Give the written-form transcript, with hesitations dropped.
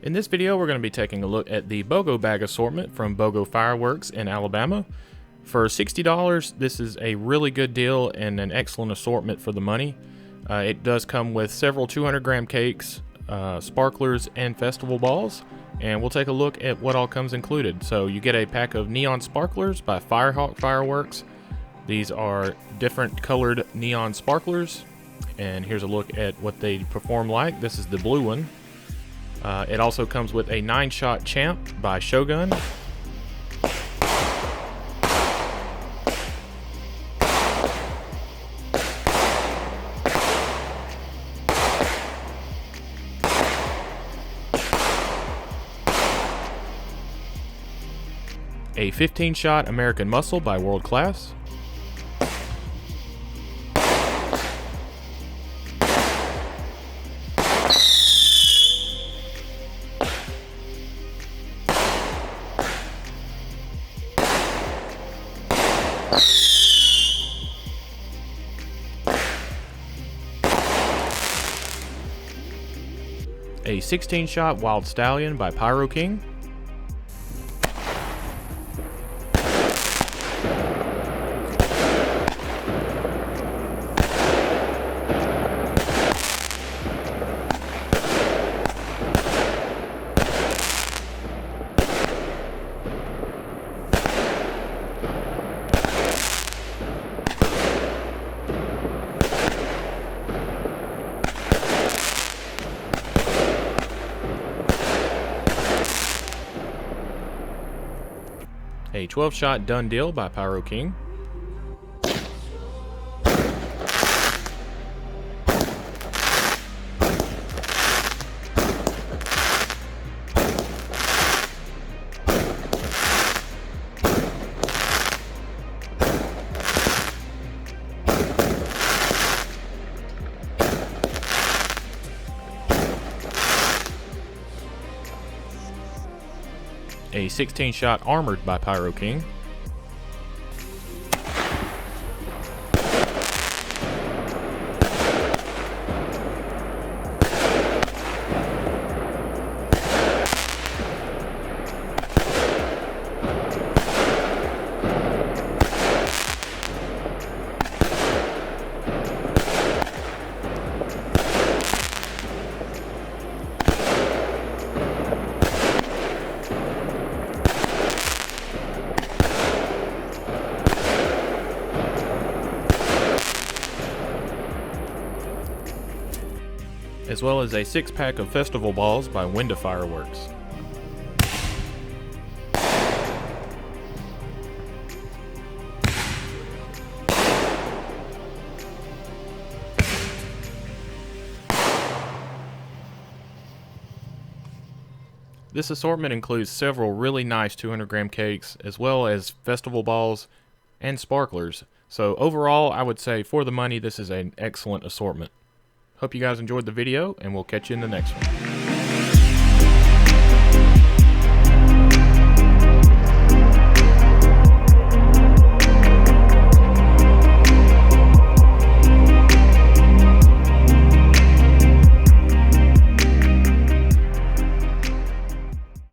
In this video, we're going to be taking a look at the BOGO Bag assortment from BOGO Fireworks in Alabama. For $60, this is a really good deal and an excellent assortment for the money. It does come with several 200-gram cakes, sparklers, and festival balls, and we'll take a look at what all comes included. So you get a pack of neon sparklers by Firehawk Fireworks. These are different colored neon sparklers, and here's a look at what they perform like. This is the blue one. It also comes with a 9-shot champ by Shogun. A 15-shot American Muscle by World Class. A 16-shot Wild Stallion by Pyro King. A 12-shot Done Deal by Pyro King. A 16-shot Armored by Pyro King. As well as a 6-pack of festival balls by Winda Fireworks. This assortment includes several really nice 200-gram cakes, as well as festival balls and sparklers. So overall, I would say for the money, this is an excellent assortment. Hope you guys enjoyed the video, and we'll catch you in the next one.